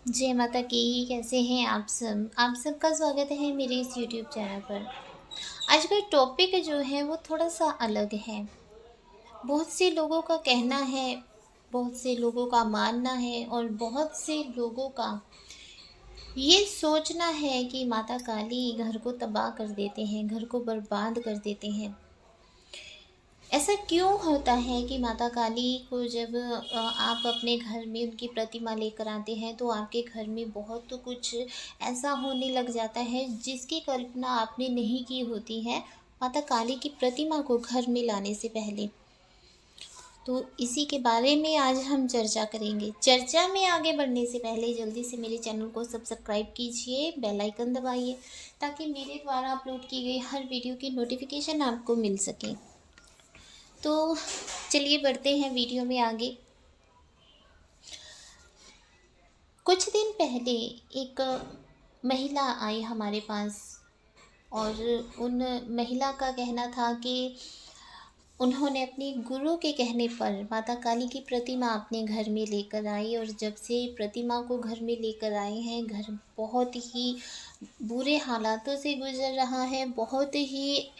जय माता की। कैसे हैं आप सब? आप सबका स्वागत है मेरे इस यूट्यूब चैनल पर। आज का टॉपिक जो है वो थोड़ा-सा अलग है। बहुत से लोगों का कहना है, बहुत से लोगों का मानना है और बहुत से लोगों का ये सोचना है कि माता काली घर को तबाह कर देते हैं, घर को बर्बाद कर देते हैं। ऐसा क्यों होता है कि माता काली को जब आप अपने घर में उनकी प्रतिमा लेकर आते हैं तो आपके घर में बहुत तो कुछ ऐसा होने लग जाता है जिसकी कल्पना आपने नहीं की होती है माता काली की प्रतिमा को घर में लाने से पहले। तो इसी के बारे में आज हम चर्चा करेंगे। चर्चा में आगे बढ़ने से पहले जल्दी से मेरे चैनल को सब्सक्राइब कीजिए, बेल आइकन दबाइए ताकि मेरे द्वारा अपलोड की गई हर वीडियो की नोटिफिकेशन आपको मिल सके। तो चलिए बढ़ते हैं वीडियो में आगे। कुछ दिन पहले एक महिला आई हमारे पास और उन महिला का कहना था कि उन्होंने अपने गुरु के कहने पर माता काली की प्रतिमा अपने घर में लेकर आई और जब से प्रतिमा को घर में लेकर आए हैं घर बहुत ही बुरे हालातों से गुजर रहा है, बहुत ही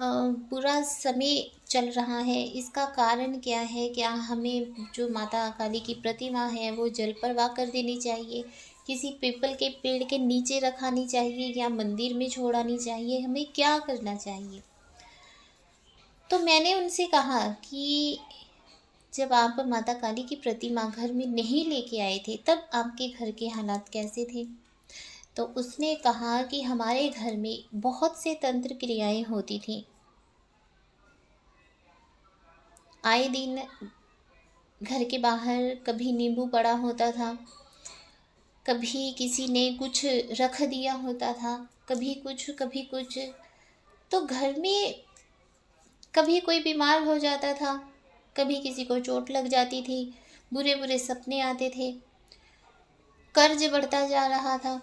बुरा समय चल रहा है। इसका कारण क्या है? क्या हमें जो माता काली की प्रतिमा है वो जल प्रवाह कर देनी चाहिए, किसी पीपल के पेड़ के नीचे रखानी चाहिए या मंदिर में छोड़ानी चाहिए? हमें क्या करना चाहिए? तो मैंने उनसे कहा कि जब आप माता काली की प्रतिमा घर में नहीं लेके आए थे तब आपके घर के हालात कैसे थे? तो उसने कहा कि हमारे घर में बहुत से तंत्र क्रियाएं होती थी। आए दिन घर के बाहर कभी नींबू पड़ा होता था, कभी किसी ने कुछ रख दिया होता था, कभी कुछ कभी कुछ। तो घर में कभी कोई बीमार हो जाता था, कभी किसी को चोट लग जाती थी, बुरे बुरे सपने आते थे, कर्ज बढ़ता जा रहा था।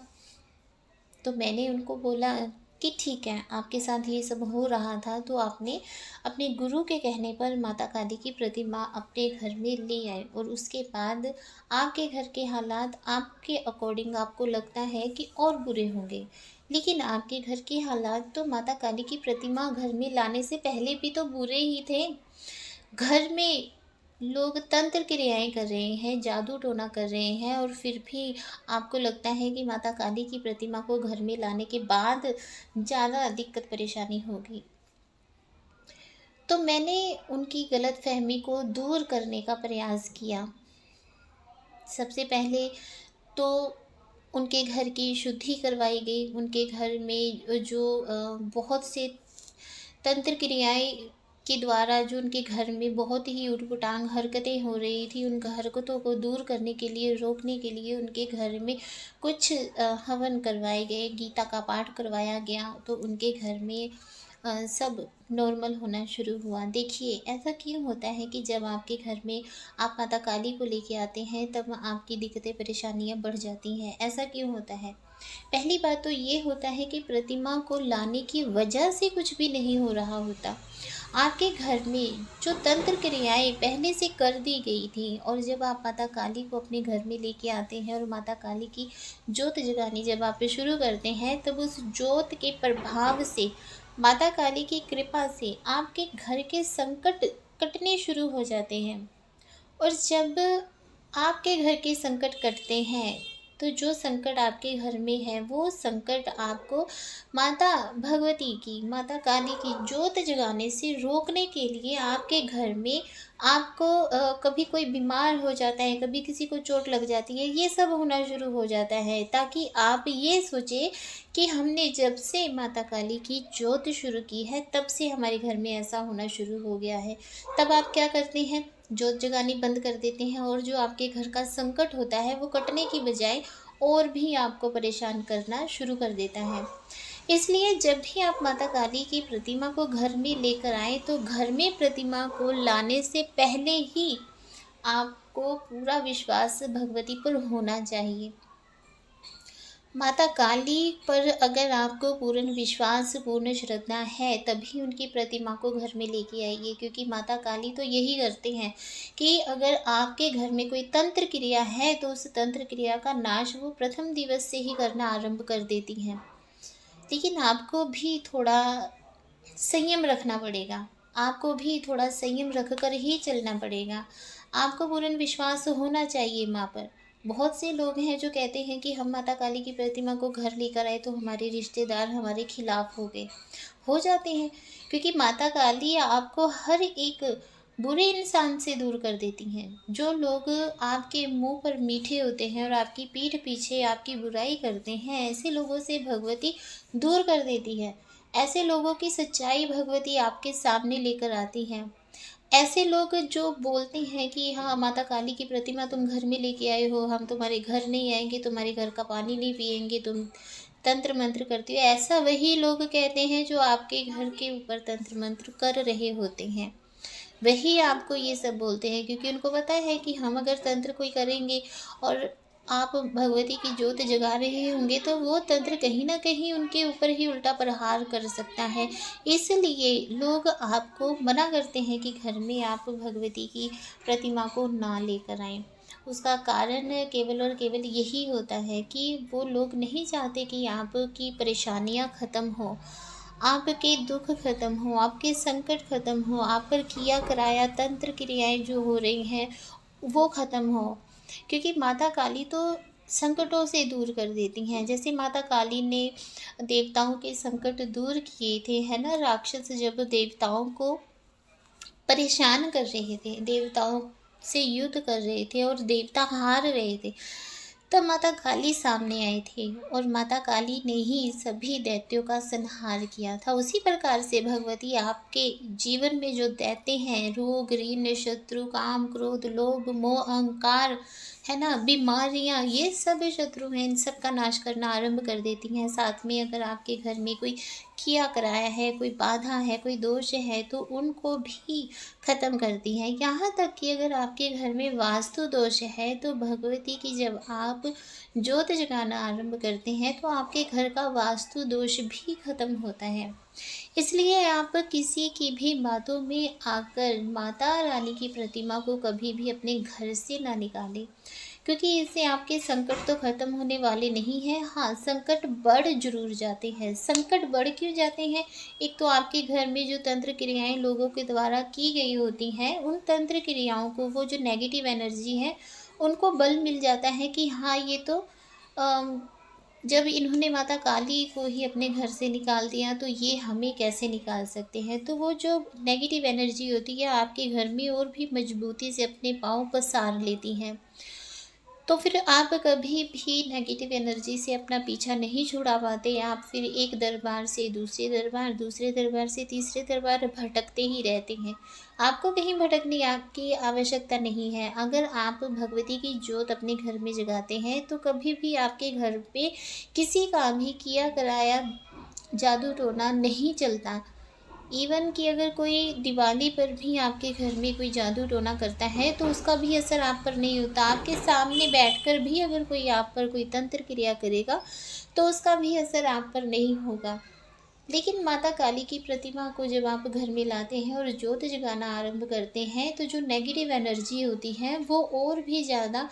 तो मैंने उनको बोला कि ठीक है, आपके साथ ये सब हो रहा था तो आपने अपने गुरु के कहने पर माता काली की प्रतिमा अपने घर में ले आए और उसके बाद आपके घर के हालात आपके अकॉर्डिंग आपको लगता है कि और बुरे होंगे, लेकिन आपके घर के हालात तो माता काली की प्रतिमा घर में लाने से पहले भी तो बुरे ही थे। घर में लोग तंत्र क्रियाएं कर रहे हैं, जादू टोना कर रहे हैं और फिर भी आपको लगता है कि माता काली की प्रतिमा को घर में लाने के बाद ज़्यादा दिक्कत परेशानी होगी। तो मैंने उनकी गलतफहमी को दूर करने का प्रयास किया। सबसे पहले तो उनके घर की शुद्धि करवाई गई। उनके घर में जो बहुत से तंत्र क्रियाएं के द्वारा जो उनके घर में बहुत ही ऊटपटांग हरकतें हो रही थी, उन हरकतों को दूर करने के लिए, रोकने के लिए उनके घर में कुछ हवन करवाए गए, गीता का पाठ करवाया गया। तो उनके घर में सब नॉर्मल होना शुरू हुआ। देखिए, ऐसा क्यों होता है कि जब आपके घर में आप माता काली को लेके आते हैं तब आपकी दिक्कतें परेशानियाँ बढ़ जाती हैं? ऐसा क्यों होता है? पहली बात तो ये होता है कि प्रतिमा को लाने की वजह से कुछ भी नहीं हो रहा होता। आपके घर में जो तंत्र क्रियाएँ पहले से कर दी गई थी और जब आप माता काली को अपने घर में लेके आते हैं और माता काली की जोत जगानी जब आप शुरू करते हैं तब उस जोत के प्रभाव से, माता काली की कृपा से आपके घर के संकट कटने शुरू हो जाते हैं। और जब आपके घर के संकट कटते हैं तो जो संकट आपके घर में है वो संकट आपको माता भगवती की, माता काली की जोत जगाने से रोकने के लिए आपके घर में आपको कभी कोई बीमार हो जाता है, कभी किसी को चोट लग जाती है, ये सब होना शुरू हो जाता है ताकि आप ये सोचें कि हमने जब से माता काली की जोत शुरू की है तब से हमारे घर में ऐसा होना शुरू हो गया है। तब आप क्या करते हैं? जोत जगानी बंद कर देते हैं और जो आपके घर का संकट होता है वो कटने की बजाय और भी आपको परेशान करना शुरू कर देता है। इसलिए जब भी आप माता काली की प्रतिमा को घर में लेकर आएँ तो घर में प्रतिमा को लाने से पहले ही आपको पूरा विश्वास भगवती पर होना चाहिए। माता काली पर अगर आपको पूर्ण विश्वास, पूर्ण श्रद्धा है, तभी उनकी प्रतिमा को घर में लेके आइए, क्योंकि माता काली तो यही करते हैं कि अगर आपके घर में कोई तंत्र क्रिया है तो उस तंत्र क्रिया का नाश वो प्रथम दिवस से ही करना आरंभ कर देती हैं। लेकिन आपको भी थोड़ा संयम रखना पड़ेगा, आपको भी थोड़ा संयम रख कर ही चलना पड़ेगा। आपको पूर्ण विश्वास होना चाहिए माँ पर। बहुत से लोग हैं जो कहते हैं कि हम माता काली की प्रतिमा को घर लेकर आए तो हमारे रिश्तेदार हमारे खिलाफ हो गए। हो जाते हैं, क्योंकि माता काली आपको हर एक बुरे इंसान से दूर कर देती हैं। जो लोग आपके मुंह पर मीठे होते हैं और आपकी पीठ पीछे आपकी बुराई करते हैं, ऐसे लोगों से भगवती दूर कर देती है। ऐसे लोगों की सच्चाई भगवती आपके सामने लेकर आती हैं। ऐसे लोग जो बोलते हैं कि हाँ माता काली की प्रतिमा तुम घर में लेके आए हो, हम तुम्हारे घर नहीं आएंगे, तुम्हारे घर का पानी नहीं पिएंगे, तुम तंत्र मंत्र करती हो, ऐसा वही लोग कहते हैं जो आपके घर के ऊपर तंत्र मंत्र कर रहे होते हैं। वही आपको ये सब बोलते हैं, क्योंकि उनको पता है कि हम अगर तंत्र कोई करेंगे और आप भगवती की ज्योत जगा रहे होंगे तो वो तंत्र कहीं ना कहीं उनके ऊपर ही उल्टा प्रहार कर सकता है। इसलिए लोग आपको मना करते हैं कि घर में आप भगवती की प्रतिमा को ना लेकर आएं। उसका कारण केवल और केवल यही होता है कि वो लोग नहीं चाहते कि आपकी परेशानियां ख़त्म हो, आपके दुख खत्म हो, आपके संकट खत्म हो, आप पर किया कराया तंत्र क्रियाएं जो हो रही हैं वो खत्म हो। क्योंकि माता काली तो संकटों से दूर कर देती हैं। जैसे माता काली ने देवताओं के संकट दूर किए थे, है ना। राक्षस जब देवताओं को परेशान कर रहे थे, देवताओं से युद्ध कर रहे थे और देवता हार रहे थे, तब माता काली सामने आए थे और माता काली ने ही सभी दैत्यों का संहार किया था। उसी प्रकार से भगवती आपके जीवन में जो दैत्य हैं, रोग ऋण शत्रु काम क्रोध लोभ मोह अहंकार, है ना, बीमारियां, ये सब शत्रु हैं, इन सब का नाश करना आरंभ कर देती हैं। साथ में अगर आपके घर में कोई किया कराया है, कोई बाधा है, कोई दोष है, तो उनको भी ख़त्म करती हैं। यहाँ तक कि अगर आपके घर में वास्तु दोष है तो भगवती की जब आप ज्योत जगाना आरंभ करते हैं तो आपके घर का वास्तु दोष भी ख़त्म होता है। इसलिए आप किसी की भी बातों में आकर माता रानी की प्रतिमा को कभी भी अपने घर से ना निकालें, क्योंकि इससे आपके संकट तो ख़त्म होने वाले नहीं हैं। हाँ, संकट बढ़ जरूर जाते हैं। संकट बढ़ क्यों जाते हैं? एक तो आपके घर में जो तंत्र क्रियाएं लोगों के द्वारा की गई होती हैं, उन तंत्र क्रियाओं को, वो जो नेगेटिव एनर्जी है, उनको बल मिल जाता है कि हाँ ये तो जब इन्होंने माता काली को ही अपने घर से निकाल दिया तो ये हमें कैसे निकाल सकते हैं। तो वो जो नेगेटिव एनर्जी होती है आपके घर में और भी मजबूती से अपने पाँव पसार लेती हैं। तो फिर आप कभी भी नेगेटिव एनर्जी से अपना पीछा नहीं छुड़ा पाते। आप फिर एक दरबार से दूसरे दरबार, दूसरे दरबार से तीसरे दरबार भटकते ही रहते हैं। आपको कहीं भटकने की आवश्यकता नहीं है। अगर आप भगवती की ज्योत अपने घर में जगाते हैं तो कभी भी आपके घर पे किसी का भी किया कराया जादू टोना नहीं चलता। इवन कि अगर कोई दिवाली पर भी आपके घर में कोई जादू टोना करता है तो उसका भी असर आप पर नहीं होता। आपके सामने बैठकर भी अगर कोई आप पर कोई तंत्र क्रिया करेगा तो उसका भी असर आप पर नहीं होगा। लेकिन माता काली की प्रतिमा को जब आप घर में लाते हैं और ज्योत जगाना आरंभ करते हैं तो जो नेगेटिव एनर्जी होती है वो और भी ज़्यादा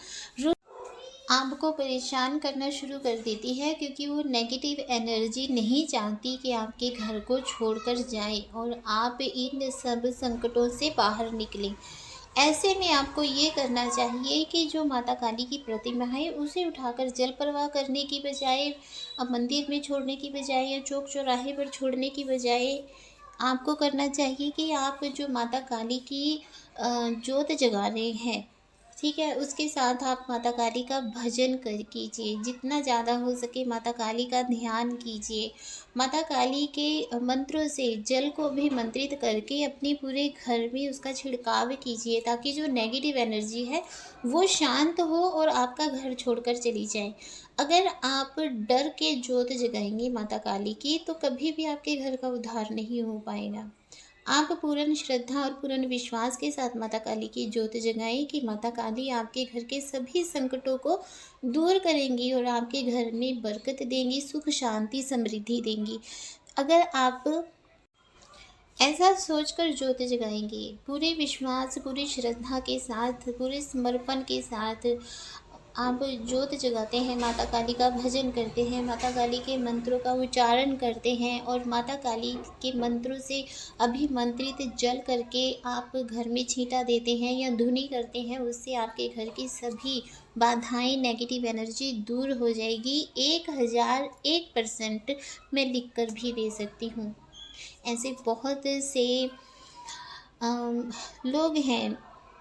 आपको परेशान करना शुरू कर देती है, क्योंकि वो नेगेटिव एनर्जी नहीं चाहती कि आपके घर को छोड़कर जाए और आप इन सब संकटों से बाहर निकलें। ऐसे में आपको ये करना चाहिए कि जो माता काली की प्रतिमा है उसे उठाकर जल प्रवाह करने की बजाय, अब मंदिर में छोड़ने की बजाय या चौक चौराहे पर छोड़ने की बजाय आपको करना चाहिए कि आप जो माता काली की ज्योत जगा रहे हैं, ठीक है, उसके साथ आप माता काली का भजन कर कीजिए। जितना ज़्यादा हो सके माता काली का ध्यान कीजिए। माता काली के मंत्रों से जल को भी मंत्रित करके अपने पूरे घर में उसका छिड़काव कीजिए, ताकि जो नेगेटिव एनर्जी है वो शांत हो और आपका घर छोड़कर चली जाए। अगर आप डर के ज्योत जगाएंगे माता काली की तो कभी भी आपके घर का उद्धार नहीं हो पाएगा। आप पूर्ण श्रद्धा और पूर्ण विश्वास के साथ माता काली की ज्योत जगाएं कि माता काली आपके घर के सभी संकटों को दूर करेंगी और आपके घर में बरकत देंगी, सुख शांति समृद्धि देंगी। अगर आप ऐसा सोचकर ज्योत जगाएंगे, पूरे विश्वास, पूरी श्रद्धा के साथ, पूरे समर्पण के साथ आप ज्योत जगाते हैं, माता काली का भजन करते हैं, माता काली के मंत्रों का उच्चारण करते हैं और माता काली के मंत्रों से अभिमंत्रित जल करके आप घर में छींटा देते हैं या धुनी करते हैं, उससे आपके घर की सभी बाधाएं, नेगेटिव एनर्जी दूर हो जाएगी। 1001% मैं लिख कर भी दे सकती हूँ। ऐसे बहुत से लोग हैं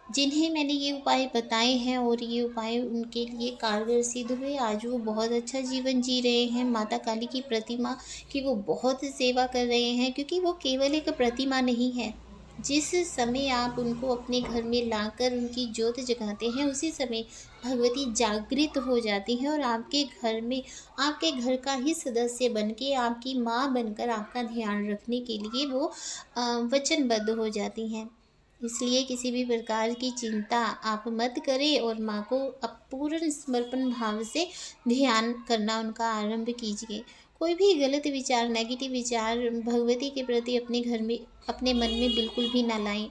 जिन्हें मैंने ये उपाय बताए हैं और ये उपाय उनके लिए कारगर सिद्ध हुए। आज वो बहुत अच्छा जीवन जी रहे हैं। माता काली की प्रतिमा की वो बहुत सेवा कर रहे हैं, क्योंकि वो केवल एक प्रतिमा नहीं है। जिस समय आप उनको अपने घर में लाकर उनकी ज्योत जगाते हैं, उसी समय भगवती जागृत हो जाती है और आपके घर में, आपके घर का ही सदस्य बन के, आपकी माँ बनकर आपका ध्यान रखने के लिए वो वचनबद्ध हो जाती हैं। इसलिए किसी भी प्रकार की चिंता आप मत करें और माँ को पूर्ण समर्पण भाव से ध्यान करना उनका आरंभ कीजिए। कोई भी गलत विचार, नेगेटिव विचार भगवती के प्रति अपने घर में, अपने मन में बिल्कुल भी ना लाएं।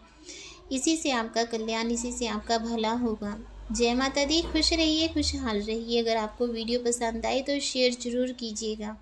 इसी से आपका कल्याण, इसी से आपका भला होगा। जय माता दी। खुश रहिए, खुशहाल रहिए। अगर आपको वीडियो पसंद आए तो शेयर ज़रूर कीजिएगा।